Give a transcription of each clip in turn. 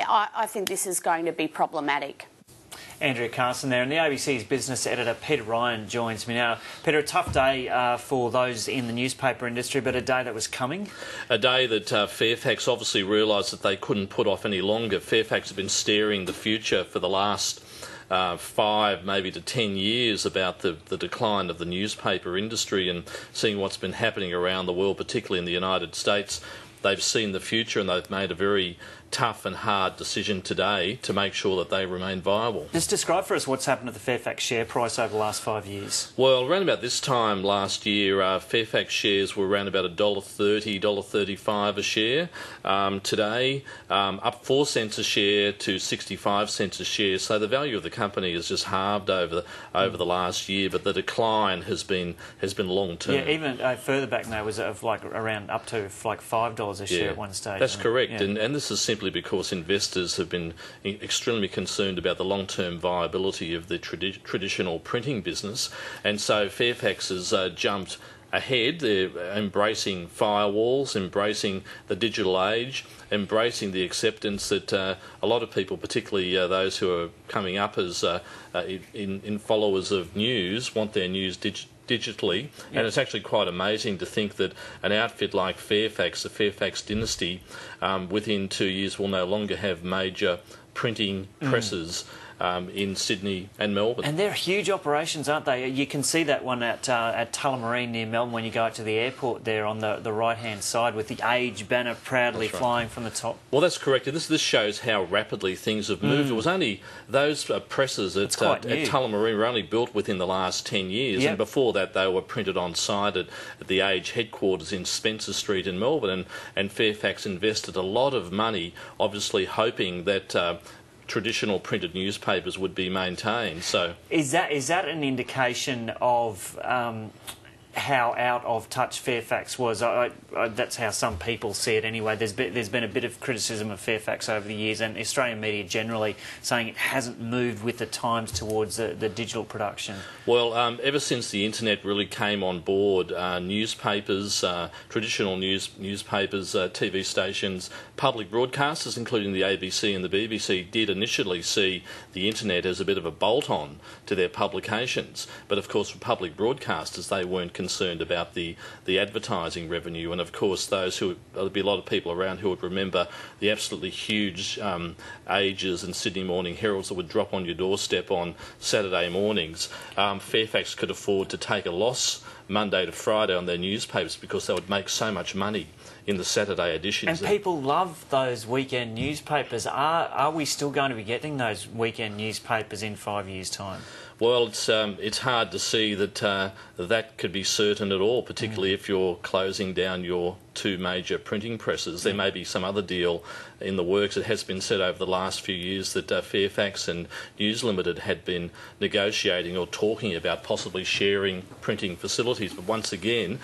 I think this is going to be problematic. Andrea Carson there, and the ABC's business editor Peter Ryan joins me now. Peter, a tough day for those in the newspaper industry, but a day that was coming. A day that Fairfax obviously realised that they couldn't put off any longer. Fairfax have been steering the future for the last 5, maybe to 10 years about the decline of the newspaper industry, and seeing what's been happening around the world, particularly in the United States. They've seen the future and they've made a very tough and hard decision today to make sure that they remain viable. Just describe for us what's happened to the Fairfax share price over the last 5 years. Well, around about this time last year, Fairfax shares were around about $1.30, $1.35 a share. Today, up 4 cents a share to 65 cents a share. So the value of the company has just halved over the last year, but the decline has been long term. Yeah, even further back now was like around up to like $5 a share at one stage. That's correct, yeah. and this is simply because investors have been extremely concerned about the long-term viability of the traditional printing business, and so Fairfax has jumped ahead. They're embracing firewalls, embracing the digital age, embracing the acceptance that a lot of people, particularly those who are coming up as in followers of news, want their news digitally, and it's actually quite amazing to think that an outfit like Fairfax, the Fairfax dynasty, within 2 years will no longer have major printing presses in Sydney and Melbourne. And they're huge operations, aren't they? You can see that one at Tullamarine near Melbourne when you go out to the airport there on the right-hand side with the Age banner proudly flying from the top. Well, that's correct. This shows how rapidly things have moved. It was only those presses at Tullamarine were only built within the last 10 years, and before that they were printed on site at the Age headquarters in Spencer Street in Melbourne, and Fairfax invested a lot of money, obviously hoping that traditional printed newspapers would be maintained. So, is that an indication of how out of touch Fairfax was? That's how some people see it anyway. There's been a bit of criticism of Fairfax over the years, and Australian media generally saying it hasn't moved with the times towards the digital production. Well, ever since the internet really came on board, newspapers, traditional newspapers, TV stations, public broadcasters, including the ABC and the BBC, did initially see the internet as a bit of a bolt-on to their publications. But of course, for public broadcasters, they weren't concerned about the advertising revenue, and of course there'll be a lot of people around who would remember the absolutely huge Ages and Sydney Morning Heralds that would drop on your doorstep on Saturday mornings. Fairfax could afford to take a loss Monday to Friday on their newspapers because they would make so much money in the Saturday editions. And people love those weekend newspapers. Are we still going to be getting those weekend newspapers in 5 years' time? Well, it's hard to see that that could be certain at all, particularly if you're closing down your 2 major printing presses. There may be some other deal in the works. It has been said over the last few years that Fairfax and News Limited had been negotiating or talking about possibly sharing printing facilities. But once again,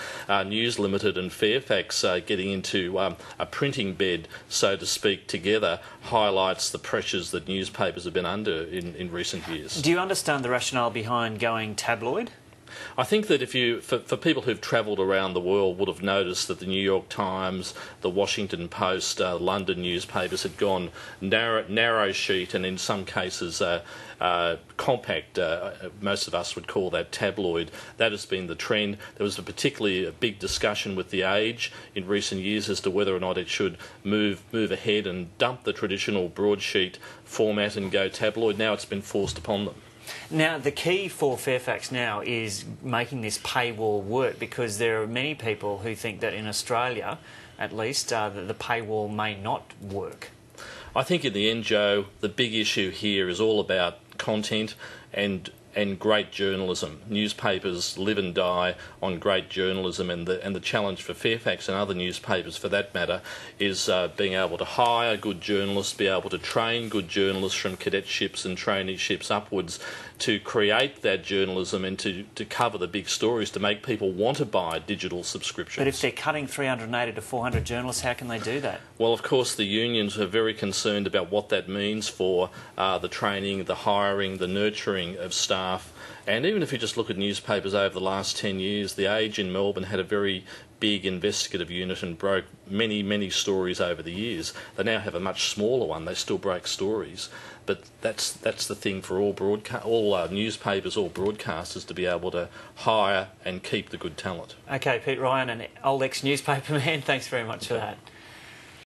News Limited and Fairfax getting into a printing bed, so to speak, together highlights the pressures that newspapers have been under in recent years. Do you understand the rationale behind going tabloid? I think that for people who've travelled around the world would have noticed that the New York Times, the Washington Post, London newspapers had gone narrow sheet, and in some cases compact. Most of us would call that tabloid. That has been the trend. There was a big discussion with The Age in recent years as to whether or not it should move ahead and dump the traditional broadsheet format and go tabloid. Now it's been forced upon them. Now, the key for Fairfax now is making this paywall work, because there are many people who think that in Australia, at least, that the paywall may not work. I think in the end, Joe, the big issue here is all about content and great journalism. Newspapers live and die on great journalism, and the challenge for Fairfax and other newspapers for that matter is being able to hire good journalists, be able to train good journalists from cadetships and traineeships upwards to create that journalism and to cover the big stories, to make people want to buy digital subscriptions. But if they're cutting 380 to 400 journalists, how can they do that? Well, of course, the unions are very concerned about what that means for the training, the hiring, the nurturing of staff. And even if you just look at newspapers over the last 10 years, The Age in Melbourne had a very big investigative unit and broke many stories over the years. They now have a much smaller one. They still break stories, but that's the thing for all newspapers, all broadcasters, to be able to hire and keep the good talent. Okay, Pete Ryan, an old ex-newspaper man, thanks very much for that.